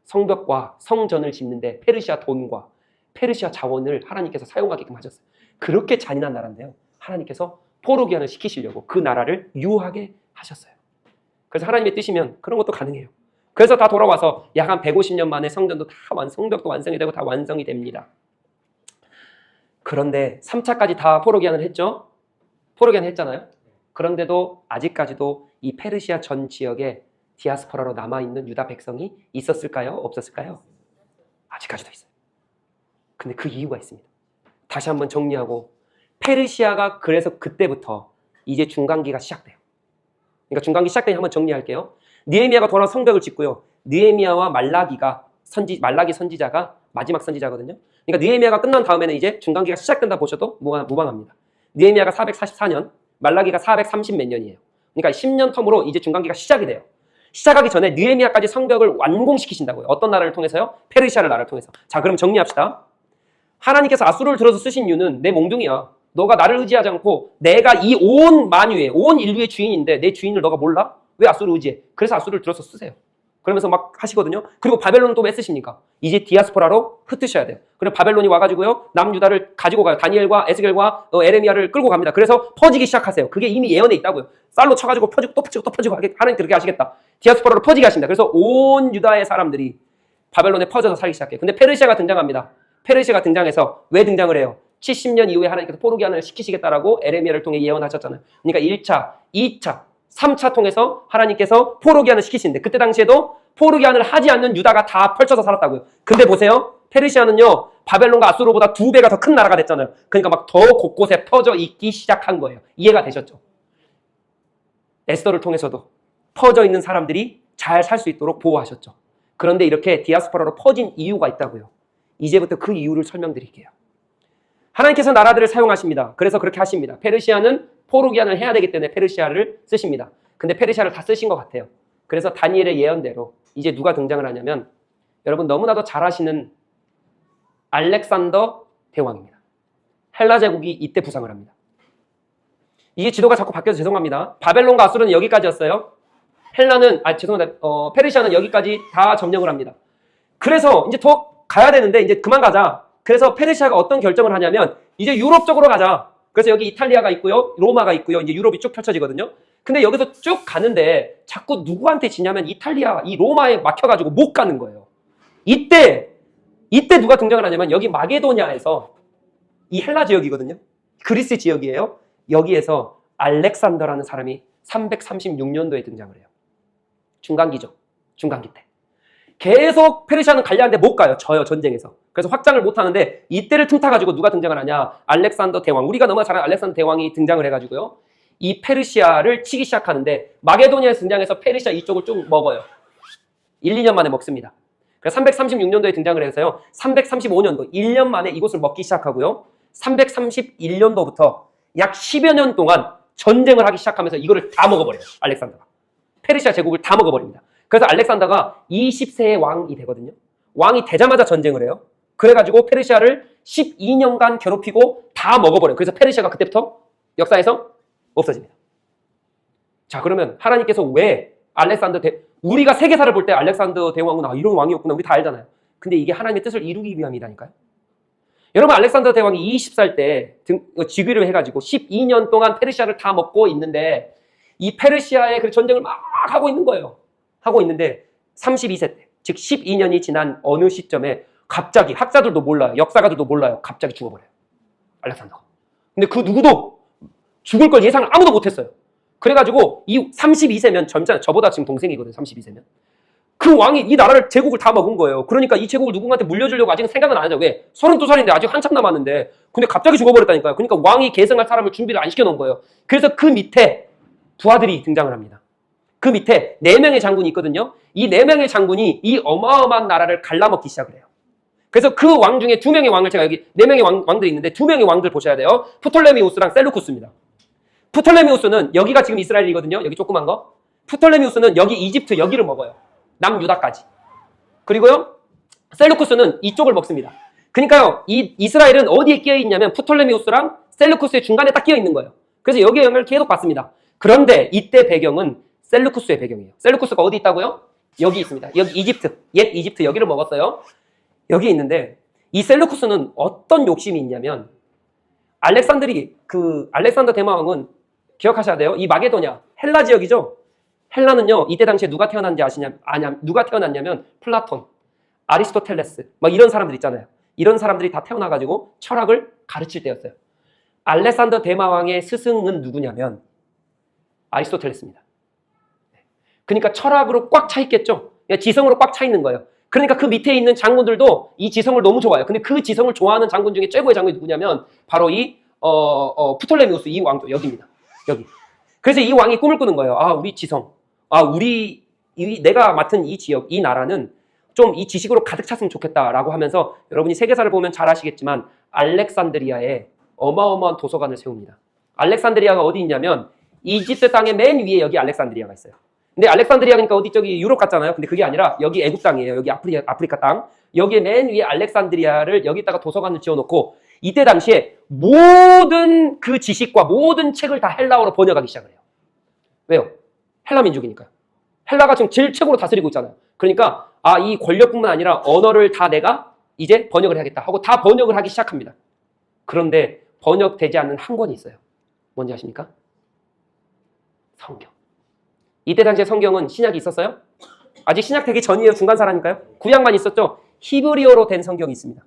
성벽과 성전을 짓는데 페르시아 돈과 페르시아 자원을 하나님께서 사용하게끔 하셨어요. 그렇게 잔인한 나라인데요. 하나님께서 포로 귀환을 시키시려고 그 나라를 유하게 하셨어요. 그래서 하나님의 뜻이면 그런 것도 가능해요. 그래서 다 돌아와서 약 한 150년 만에 성전도 다 성벽도 완성이 되고 다 완성이 됩니다. 그런데 3차까지 다 포로 귀환을 했죠? 포로 귀환을 했잖아요? 그런데도 아직까지도 이 페르시아 전 지역에 디아스포라로 남아있는 유다 백성이 있었을까요? 없었을까요? 아직까지도 있어요. 근데 그 이유가 있습니다. 다시 한번 정리하고, 페르시아가 그래서 그때부터 이제 중간기가 시작돼요. 그러니까 중간기 시작되니 한번 정리할게요. 느헤미야가 돌아와 성벽을 짓고요. 느헤미야와 말라기 선지자가 마지막 선지자거든요. 그러니까 느헤미야가 끝난 다음에는 이제 중간기가 시작된다 보셔도 무방합니다. 느헤미야가 444년, 말라기가 430 몇 년이에요. 그러니까 10년 텀으로 이제 중간기가 시작이 돼요. 시작하기 전에 느헤미야까지 성벽을 완공시키신다고요. 어떤 나라를 통해서요? 페르시아를 나라를 통해서. 자, 그럼 정리합시다. 하나님께서 아수르를 들어서 쓰신 이유는 내 몽둥이야. 너가 나를 의지하지 않고 내가 이 온 만유의, 온 인류의 주인인데 내 주인을 너가 몰라? 왜 아수르를 의지해? 그래서 아수르를 들어서 쓰세요. 그러면서 막 하시거든요. 그리고 바벨론은 또 왜 쓰십니까? 이제 디아스포라로 흩으셔야 돼요. 그리고 바벨론이 와가지고요, 남유다를 가지고 가요. 다니엘과 에스겔과 에레미야를 끌고 갑니다. 그래서 퍼지기 시작하세요. 그게 이미 예언에 있다고요. 쌀로 쳐가지고 퍼지고 또 퍼지고 또 퍼지고 하나님 그렇게 하시겠다. 디아스포라로 퍼지게 하신다. 그래서 온 유다의 사람들이 바벨론에 퍼져서 살기 시작해요. 근데 페르시아가 등장합니다. 페르시아가 등장해서 왜 등장을 해요? 70년 이후에 하나님께서 포로기한을 시키시겠다라고 에레미야를 통해 예언하셨잖아요. 그러니까 1차, 2차, 3차 통해서 하나님께서 포로기한을 시키시는데 그때 당시에도 포로기한을 하지 않는 유다가 다 펼쳐서 살았다고요. 근데 보세요. 페르시아는요. 바벨론과 아수르보다 2배가 더 큰 나라가 됐잖아요. 그러니까 막 더 곳곳에 퍼져 있기 시작한 거예요. 이해가 되셨죠? 에스더를 통해서도 퍼져 있는 사람들이 잘 살 수 있도록 보호하셨죠. 그런데 이렇게 디아스포라로 퍼진 이유가 있다고요. 이제부터 그 이유를 설명드릴게요. 하나님께서 나라들을 사용하십니다. 그래서 그렇게 하십니다. 페르시아는 포로기한을 해야 되기 때문에 페르시아를 쓰십니다. 근데 페르시아를 다 쓰신 것 같아요. 그래서 다니엘의 예언대로 이제 누가 등장을 하냐면 여러분 너무나도 잘 아시는 알렉산더 대왕입니다. 헬라 제국이 이때 부상을 합니다. 이게 지도가 자꾸 바뀌어서 죄송합니다. 바벨론과 아수르는 여기까지였어요. 페르시아는 여기까지 다 점령을 합니다. 그래서 이제 더 가야 되는데 이제 그만 가자. 그래서 페르시아가 어떤 결정을 하냐면 이제 유럽 쪽으로 가자. 그래서 여기 이탈리아가 있고요. 로마가 있고요. 이제 유럽이 쭉 펼쳐지거든요. 근데 여기서 쭉 가는데 자꾸 누구한테 지냐면 이탈리아, 이 로마에 막혀가지고 못 가는 거예요. 이때 누가 등장을 하냐면 여기 마게도냐에서 이 헬라 지역이거든요. 그리스 지역이에요. 여기에서 알렉산더라는 사람이 336년도에 등장을 해요. 중간기죠. 중간기 때. 계속 페르시아는 가려는데 못 가요. 져요. 전쟁에서. 그래서 확장을 못 하는데 이때를 틈타가지고 누가 등장을 하냐. 알렉산더 대왕. 우리가 너무나 잘 아는 알렉산더 대왕이 등장을 해가지고요. 이 페르시아를 치기 시작하는데 마게도니아에서 등장해서 페르시아 이쪽을 쭉 먹어요. 1, 2년 만에 먹습니다. 그래서 336년도에 등장을 해서요. 335년도 1년 만에 이곳을 먹기 시작하고요. 331년도부터 약 10여 년 동안 전쟁을 하기 시작하면서 이거를 다 먹어버려요. 알렉산더가. 페르시아 제국을 다 먹어버립니다. 그래서 알렉산더가 20세의 왕이 되거든요. 왕이 되자마자 전쟁을 해요. 그래가지고 페르시아를 12년간 괴롭히고 다 먹어버려요. 그래서 페르시아가 그때부터 역사에서 없어집니다. 자, 그러면 하나님께서 왜 우리가 세계사를 볼 때 알렉산더 대왕은 이런 왕이었구나 우리 다 알잖아요. 근데 이게 하나님의 뜻을 이루기 위함이라니까요. 여러분 알렉산더 대왕이 20살 때 즉위를 해가지고 12년 동안 페르시아를 다 먹고 있는데 이 페르시아의 그 전쟁을 막 하고 있는 거예요. 하고 있는데 32세 때, 즉 12년이 지난 어느 시점에 갑자기 학자들도 몰라요. 역사가들도 몰라요. 갑자기 죽어버려요. 알렉산더가. 근데 그 누구도 죽을 걸 예상을 아무도 못했어요. 그래가지고 이 32세면 젊잖아요. 저보다 지금 동생이거든요. 32세면. 그 왕이 이 나라를 제국을 다 먹은 거예요. 그러니까 이 제국을 누군가한테 물려주려고 아직은 생각은 안 하죠. 왜? 32살인데 아직 한참 남았는데 근데 갑자기 죽어버렸다니까요. 그러니까 왕이 계승할 사람을 준비를 안 시켜놓은 거예요. 그래서 그 밑에 부하들이 등장을 합니다. 그 밑에 4명의 장군이 있거든요. 이 4명의 장군이 이 어마어마한 나라를 갈라먹기 시작을 해요. 그래서 그 왕 중에 2명의 왕을 제가 여기 4명의 왕들이 있는데 2명의 왕들 보셔야 돼요. 프톨레미우스랑 셀루쿠스입니다. 프톨레미우스는 여기가 지금 이스라엘이거든요. 여기 조그만 거. 프톨레미우스는 여기 이집트 여기를 먹어요. 남유다까지. 그리고요. 셀루쿠스는 이쪽을 먹습니다. 그러니까요. 이 이스라엘은 어디에 끼어 있냐면 프톨레미우스랑 셀루쿠스의 중간에 딱 끼어 있는 거예요. 그래서 여기에 영향을 계속 받습니다. 그런데 이때 배경은 셀루쿠스의 배경이에요. 셀루쿠스가 어디 있다고요? 여기 있습니다. 여기 이집트. 옛 이집트 여기를 먹었어요. 여기 있는데 이 셀루쿠스는 어떤 욕심이 있냐면 알렉산더 대마왕은 기억하셔야 돼요. 이 마게도냐 헬라 지역이죠. 헬라는요. 이때 당시에 누가 누가 태어났냐면 플라톤, 아리스토텔레스 막 이런 사람들 있잖아요. 이런 사람들이 다 태어나가지고 철학을 가르칠 때였어요. 알렉산더 대마왕의 스승은 누구냐면 아리스토텔레스입니다. 그러니까 철학으로 꽉 차 있겠죠. 지성으로 꽉 차 있는 거예요. 그러니까 그 밑에 있는 장군들도 이 지성을 너무 좋아해요. 근데 그 지성을 좋아하는 장군 중에 최고의 장군이 누구냐면 바로 이 프톨레미우스 이 왕도 여기입니다. 여기. 그래서 이 왕이 꿈을 꾸는 거예요. 우리 지성. 내가 맡은 이 지역, 이 나라는 좀 이 지식으로 가득 찼으면 좋겠다라고 하면서 여러분이 세계사를 보면 잘 아시겠지만 알렉산드리아에 어마어마한 도서관을 세웁니다. 알렉산드리아가 어디 있냐면 이집트 땅의 맨 위에 여기 알렉산드리아가 있어요. 근데 알렉산드리아 그러니까 어디 저기 유럽 같잖아요. 근데 그게 아니라 여기 애국 땅이에요. 여기 아프리카 땅. 여기에 맨 위에 알렉산드리아를 여기다가 도서관을 지어놓고 이때 당시에 모든 그 지식과 모든 책을 다 헬라어로 번역하기 시작을 해요. 왜요? 헬라 민족이니까요. 헬라가 지금 제일 최고로 다스리고 있잖아요. 그러니까 이 권력뿐만 아니라 언어를 다 내가 이제 번역을 해야겠다 하고 다 번역을 하기 시작합니다. 그런데 번역되지 않는 한 권이 있어요. 뭔지 아십니까? 성경. 이때 당시에 성경은 신약이 있었어요? 아직 신약 되기 전이에요. 중간사라니까요. 구약만 있었죠. 히브리어로 된 성경이 있습니다.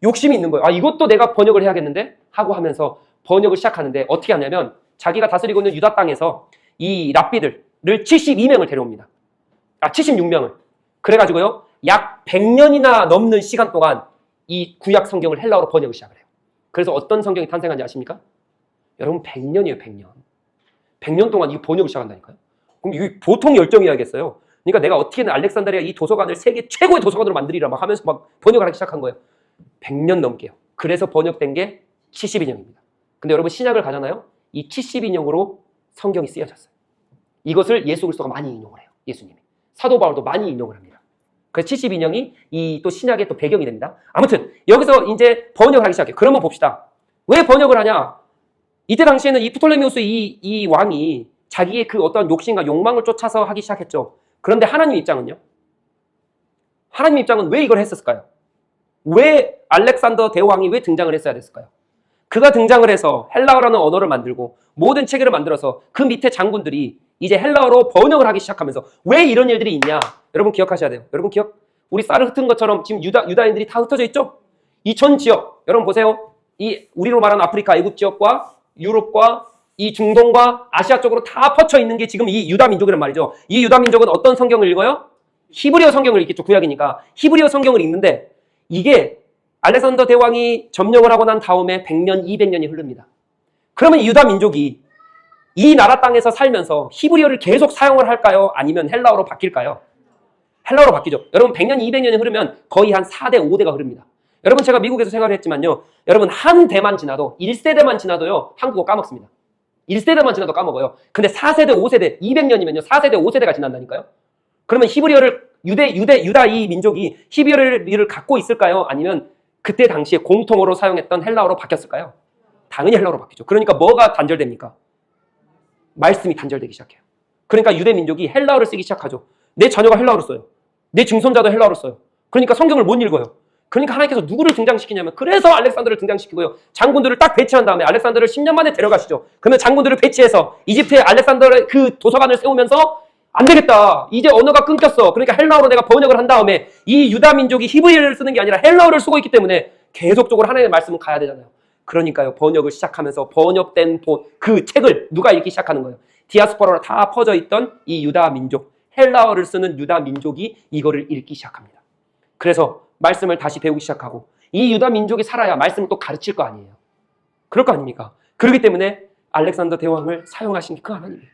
욕심이 있는 거예요. 이것도 내가 번역을 해야겠는데 하고 하면서 번역을 시작하는데 어떻게 하냐면 자기가 다스리고 있는 유다 땅에서 이 랍비들을 72명을 데려옵니다. 76명을. 그래가지고요. 약 100년이나 넘는 시간 동안 이 구약 성경을 헬라어로 번역을 시작을 해요. 그래서 어떤 성경이 탄생한지 아십니까? 여러분 100년이에요. 100년. 100년 동안 이 번역을 시작한다니까요. 그럼 이게 보통 열정이어야겠어요. 그러니까 내가 어떻게든 알렉산드리아 이 도서관을 세계 최고의 도서관으로 만들리라 막 하면서 막 번역을 하기 시작한 거예요. 100년 넘게요. 그래서 번역된 게 72년입니다. 근데 여러분 신약을 가잖아요. 이 72년으로 성경이 쓰여졌어요. 이것을 예수 그리스도가 많이 인용을 해요. 예수님이. 사도 바울도 많이 인용을 합니다. 그래서 72년이 이 또 신약의 또 배경이 됩니다. 아무튼 여기서 이제 번역을 하기 시작해요. 그러면 봅시다. 왜 번역을 하냐? 이때 당시에는 이 프톨레미우스 이 왕이 자기의 그 어떤 욕심과 욕망을 쫓아서 하기 시작했죠. 그런데 하나님 입장은요? 하나님 입장은 왜 이걸 했었을까요? 왜 알렉산더 대왕이 왜 등장을 했어야 됐을까요? 그가 등장을 해서 헬라어라는 언어를 만들고 모든 체계를 만들어서 그 밑에 장군들이 이제 헬라어로 번역을 하기 시작하면서 왜 이런 일들이 있냐? 여러분 기억하셔야 돼요. 여러분 우리 쌀을 흩은 것처럼 지금 유다인들이 다 흩어져 있죠? 이 전 지역, 여러분 보세요. 이 우리로 말하는 아프리카, 애굽 지역과 유럽과 이 중동과 아시아 쪽으로 다 퍼쳐 있는 게 지금 이 유다 민족이란 말이죠. 이 유다 민족은 어떤 성경을 읽어요? 히브리어 성경을 읽겠죠. 구약이니까. 히브리어 성경을 읽는데 이게 알렉산더 대왕이 점령을 하고 난 다음에 100년, 200년이 흐릅니다. 그러면 유다 민족이 이 나라 땅에서 살면서 히브리어를 계속 사용을 할까요? 아니면 헬라어로 바뀔까요? 헬라어로 바뀌죠. 여러분 100년, 200년이 흐르면 거의 한 4대, 5대가 흐릅니다. 여러분 제가 미국에서 생활을 했지만요. 여러분 한 대만 지나도 1세대만 지나도요. 한국어 까먹습니다. 1세대만 지나도 까먹어요. 근데 4세대, 5세대, 200년이면요. 4세대, 5세대가 지난다니까요. 그러면 히브리어를 유다 이 민족이 히브리어를 갖고 있을까요? 아니면 그때 당시에 공통어로 사용했던 헬라어로 바뀌었을까요? 당연히 헬라어로 바뀌죠. 그러니까 뭐가 단절됩니까? 말씀이 단절되기 시작해요. 그러니까 유대 민족이 헬라어를 쓰기 시작하죠. 내 자녀가 헬라어를 써요. 내 증손자도 헬라어를 써요. 그러니까 성경을 못 읽어요. 그러니까 하나님께서 누구를 등장시키냐면 그래서 알렉산더를 등장시키고요. 장군들을 딱 배치한 다음에 알렉산더를 10년 만에 데려가시죠. 그러면 장군들을 배치해서 이집트에 알렉산더의 그 도서관을 세우면서 안 되겠다. 이제 언어가 끊겼어. 그러니까 헬라어로 내가 번역을 한 다음에 이 유다 민족이 히브리어를 쓰는 게 아니라 헬라어를 쓰고 있기 때문에 계속적으로 하나님의 말씀은 가야 되잖아요. 그러니까요. 번역을 시작하면서 번역된 그 책을 누가 읽기 시작하는 거예요. 디아스포라로 다 퍼져 있던 이 유다 민족, 헬라어를 쓰는 유다 민족이 이거를 읽기 시작합니다. 그래서 말씀을 다시 배우기 시작하고 이 유다 민족이 살아야 말씀을 또 가르칠 거 아니에요. 그럴 거 아닙니까? 그렇기 때문에 알렉산더 대왕을 사용하신 게 그 하나님이에요.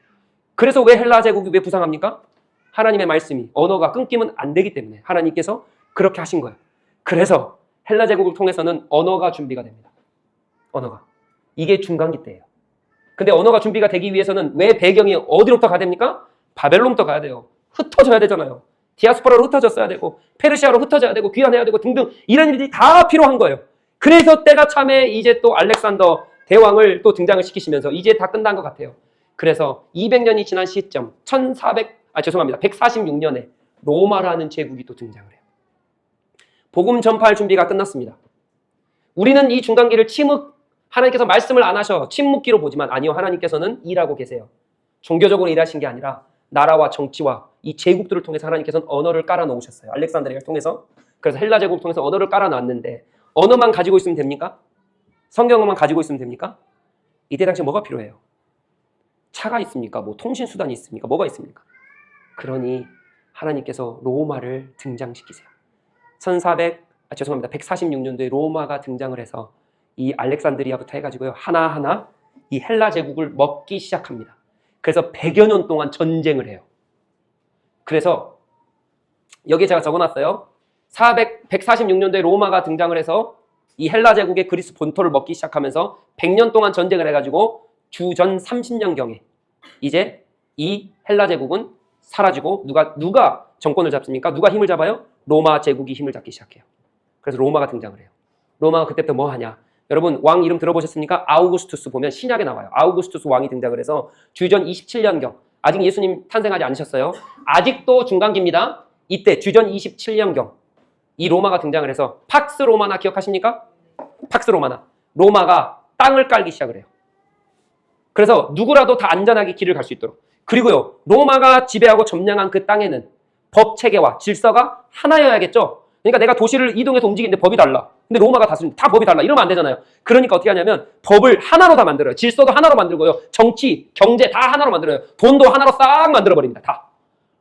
그래서 왜 헬라 제국이 왜 부상합니까? 하나님의 말씀이 언어가 끊기면 안 되기 때문에 하나님께서 그렇게 하신 거예요. 그래서 헬라 제국을 통해서는 언어가 준비가 됩니다. 언어가. 이게 중간기 때예요. 근데 언어가 준비가 되기 위해서는 왜 배경이 어디로부터 가야 됩니까? 바벨론부터 가야 돼요. 흩어져야 되잖아요. 디아스포라로 흩어졌어야 되고 페르시아로 흩어져야 되고 귀환해야 되고 등등 이런 일들이 다 필요한 거예요. 그래서 때가 참에 이제 또 알렉산더 대왕을 또 등장을 시키시면서 이제 다 끝난 것 같아요. 그래서 200년이 지난 시점 146년에 로마라는 제국이 또 등장을 해요. 복음 전파할 준비가 끝났습니다. 우리는 이 중간기를 하나님께서 말씀을 안 하셔 침묵기로 보지만 아니요, 하나님께서는 일하고 계세요. 종교적으로 일하신 게 아니라 나라와 정치와 이 제국들을 통해서 하나님께서는 언어를 깔아놓으셨어요. 알렉산드리아를 통해서. 그래서 헬라 제국을 통해서 언어를 깔아놨는데 언어만 가지고 있으면 됩니까? 성경어만 가지고 있으면 됩니까? 이때 당시에 뭐가 필요해요? 차가 있습니까? 뭐 통신수단이 있습니까? 뭐가 있습니까? 그러니 하나님께서 로마를 등장시키세요. 146년도에 로마가 등장을 해서 이 알렉산드리아부터 해가지고요. 하나하나 이 헬라 제국을 먹기 시작합니다. 그래서 100여 년 동안 전쟁을 해요. 그래서 여기에 제가 적어놨어요. 146년도에 로마가 등장을 해서 이 헬라 제국의 그리스 본토를 먹기 시작하면서 100년 동안 전쟁을 해가지고 주전 30년경에 이제 이 헬라 제국은 사라지고 누가 정권을 잡습니까? 누가 힘을 잡아요? 로마 제국이 힘을 잡기 시작해요. 그래서 로마가 등장을 해요. 로마가 그때부터 뭐 하냐? 여러분 왕 이름 들어보셨습니까? 아우구스투스 보면 신약에 나와요. 아우구스투스 왕이 등장을 해서 주전 27년경 아직 예수님 탄생하지 않으셨어요. 아직도 중간기입니다. 이때 주전 27년경 이 로마가 등장을 해서 팍스 로마나 기억하십니까? 팍스 로마나. 로마가 땅을 깔기 시작을 해요. 그래서 누구라도 다 안전하게 길을 갈 수 있도록. 그리고요, 로마가 지배하고 점령한 그 땅에는 법 체계와 질서가 하나여야겠죠. 그러니까 내가 도시를 이동해서 움직이는데 법이 달라. 근데 로마가 다스리는데 다 법이 달라. 이러면 안 되잖아요. 그러니까 어떻게 하냐면 법을 하나로 다 만들어요. 질서도 하나로 만들고요. 정치, 경제 다 하나로 만들어요. 돈도 하나로 싹 만들어버립니다. 다.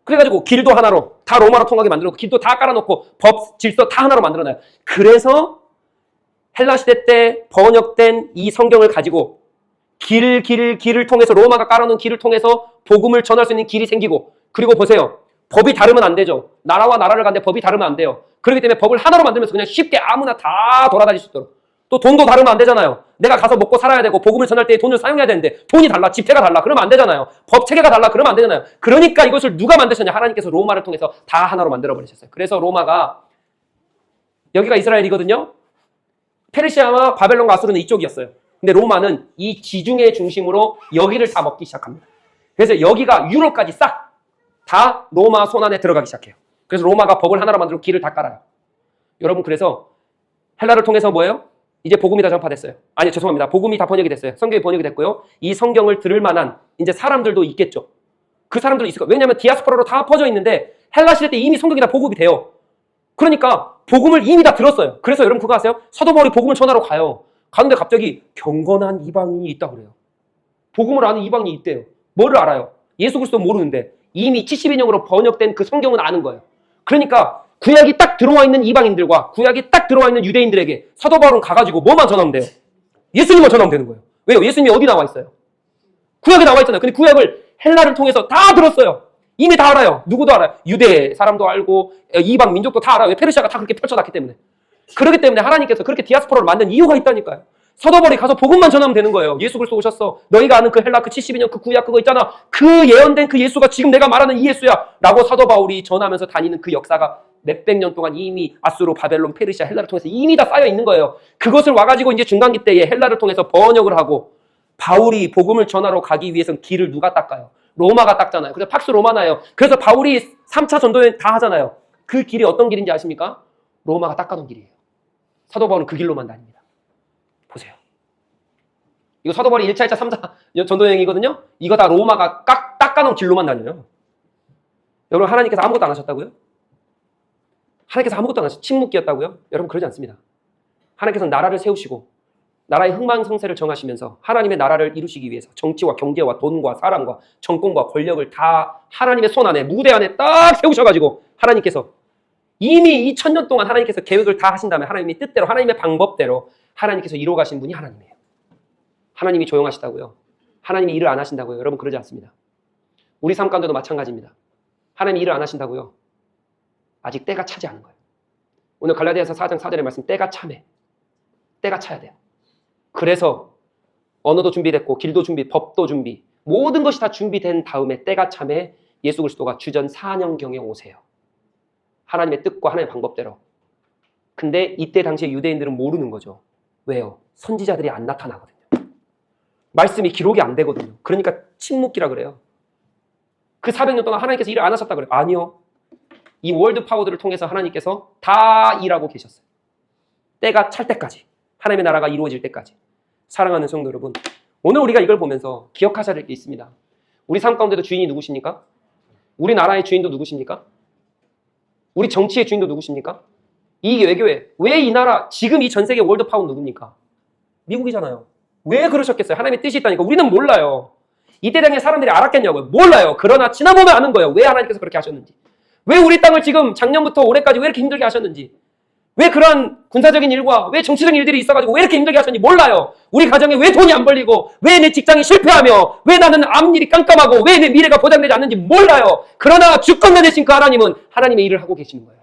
그래가지고 길도 하나로 다 로마로 통하게 만들고 길도 다 깔아놓고 법, 질서 다 하나로 만들어놔요. 그래서 헬라 시대 때 번역된 이 성경을 가지고 길을 통해서 로마가 깔아놓은 길을 통해서 복음을 전할 수 있는 길이 생기고, 그리고 보세요. 법이 다르면 안 되죠. 나라와 나라를 가는데 법이 다르면 안 돼요. 그렇기 때문에 법을 하나로 만들면서 그냥 쉽게 아무나 다 돌아다닐 수 있도록. 또 돈도 다르면 안 되잖아요. 내가 가서 먹고 살아야 되고 복음을 전할 때 돈을 사용해야 되는데 돈이 달라, 지폐가 달라, 그러면 안 되잖아요. 법 체계가 달라, 그러면 안 되잖아요. 그러니까 이것을 누가 만드셨냐? 하나님께서 로마를 통해서 다 하나로 만들어버리셨어요. 그래서 로마가, 여기가 이스라엘이거든요. 페르시아와 바벨론과 아수르는 이쪽이었어요. 근데 로마는 이 지중해 중심으로 여기를 다 먹기 시작합니다. 그래서 여기가 유럽까지 싹 다 로마 손 안에 들어가기 시작해요. 그래서 로마가 법을 하나로 만들고 길을 다 깔아요. 여러분, 그래서 헬라를 통해서 뭐예요? 이제 복음이 다 전파됐어요. 아니, 죄송합니다. 복음이 다 번역이 됐어요. 성경이 번역이 됐고요. 이 성경을 들을 만한 이제 사람들도 있겠죠. 그 사람들도 있을 거예요. 왜냐하면 디아스포라로 다 퍼져 있는데 헬라 시대 때 이미 성경이 다 보급이 돼요. 그러니까 복음을 이미 다 들었어요. 그래서 여러분 그거 아세요? 사도 바울이 복음을 전하러 가요. 가는데 갑자기 경건한 이방인이 있다 그래요. 복음을 아는 이방인이 있대요. 뭐를 알아요? 예수 그리스도 모르는데 이미 72년으로 번역된 그 성경은 아는 거예요. 그러니까 구약이 딱 들어와 있는 이방인들과 구약이 딱 들어와 있는 유대인들에게 사도 바울은 가가지고 뭐만 전하면 돼요? 예수님만 전하면 되는 거예요. 왜요? 예수님이 어디 나와 있어요? 구약에 나와 있잖아요. 근데 구약을 헬라를 통해서 다 들었어요. 이미 다 알아요. 누구도 알아요. 유대 사람도 알고 이방 민족도 다 알아요. 페르시아가 다 그렇게 펼쳐놨기 때문에. 그렇기 때문에 하나님께서 그렇게 디아스포라를 만든 이유가 있다니까요. 사도 바울이 가서 복음만 전하면 되는 거예요. 예수 그리스도 오셨어. 너희가 아는 그 헬라 그 72년 그 구약 그거 있잖아. 그 예언된 그 예수가 지금 내가 말하는 이 예수야. 라고 사도 바울이 전하면서 다니는 그 역사가 몇백 년 동안 이미 아수르, 바벨론, 페르시아, 헬라를 통해서 이미 다 쌓여 있는 거예요. 그것을 와가지고 이제 중간기 때에 헬라를 통해서 번역을 하고 바울이 복음을 전하러 가기 위해서는 길을 누가 닦아요? 로마가 닦잖아요. 그래서 팍스 로마나예요. 그래서 바울이 3차 전도여행 다 하잖아요. 그 길이 어떤 길인지 아십니까? 로마가 닦아놓은 길이에요. 사도 바울은 그 길로만 다닙니다. 보세요. 이거 사도 바울이 1차, 2차, 3차 전도여행이거든요. 이거 다 로마가 닦아놓은 길로만 다녀요. 여러분, 하나님께서 아무것도 안 하셨다고요? 하나님께서 아무것도 안 하셨어요. 침묵기였다고요? 여러분, 그러지 않습니다. 하나님께서는 나라를 세우시고 나라의 흥망성쇠를 정하시면서 하나님의 나라를 이루시기 위해서 정치와 경제와 돈과 사람과 정권과 권력을 다 하나님의 손 안에, 무대 안에 딱 세우셔가지고 하나님께서 이미 2000년 동안 하나님께서 계획을 다 하신 다음에 하나님의 뜻대로, 하나님의 방법대로 하나님께서 이루어가신 분이 하나님이에요. 하나님이 조용하시다고요? 하나님이 일을 안 하신다고요? 여러분, 그러지 않습니다. 우리 삶 가운데도 마찬가지입니다. 하나님이 일을 안 하신다고요? 아직 때가 차지 않은 거예요. 오늘 갈라디아서 4장 4절의 말씀, 때가 차매. 때가 차야 돼요. 그래서 언어도 준비됐고 길도 준비, 법도 준비, 모든 것이 다 준비된 다음에 때가 차매 예수 그리스도가 주전 4년경에 오세요. 하나님의 뜻과 하나님의 방법대로. 근데 이때 당시에 유대인들은 모르는 거죠. 왜요? 선지자들이 안 나타나거든요. 말씀이 기록이 안 되거든요. 그러니까 침묵기라 그래요. 그 400년 동안 하나님께서 일을 안 하셨다 그래요. 아니요. 이 월드 파워들을 통해서 하나님께서 다 일하고 계셨어요. 때가 찰 때까지. 하나님의 나라가 이루어질 때까지. 사랑하는 성도 여러분, 오늘 우리가 이걸 보면서 기억하셔야 될 게 있습니다. 우리 삶 가운데도 주인이 누구십니까? 우리 나라의 주인도 누구십니까? 우리 정치의 주인도 누구십니까? 이 외교회, 왜 이 나라, 지금 이 전 세계 월드 파워 누굽니까? 미국이잖아요. 왜 그러셨겠어요? 하나님의 뜻이 있다니까. 우리는 몰라요. 이때 당시에 사람들이 알았겠냐고요? 몰라요. 그러나 지나보면 아는 거예요. 왜 하나님께서 그렇게 하셨는지. 왜 우리 땅을 지금 작년부터 올해까지 왜 이렇게 힘들게 하셨는지. 왜 그러한 군사적인 일과 왜 정치적인 일들이 있어가지고 왜 이렇게 힘들게 하셨는지 몰라요. 우리 가정에 왜 돈이 안 벌리고 왜 내 직장이 실패하며 왜 나는 앞일이 깜깜하고 왜 내 미래가 보장되지 않는지 몰라요. 그러나 주권자 되신 그 하나님은 하나님의 일을 하고 계시는 거예요.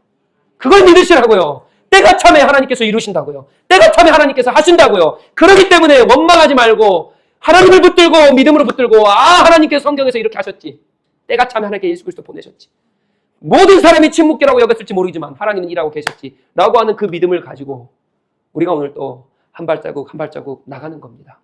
그걸 믿으시라고요. 때가 참에 하나님께서 이루신다고요. 때가 참에 하나님께서 하신다고요. 그렇기 때문에 원망하지 말고 하나님을 붙들고 믿음으로 붙들고 하나님께서 성경에서 이렇게 하셨지. 때가 참에 하나님께 예수 그리스도 보내셨지. 모든 사람이 침묵기라고 여겼을지 모르지만 하나님은 일하고 계셨지 라고 하는 그 믿음을 가지고 우리가 오늘 또 한 발자국 한 발자국 나가는 겁니다.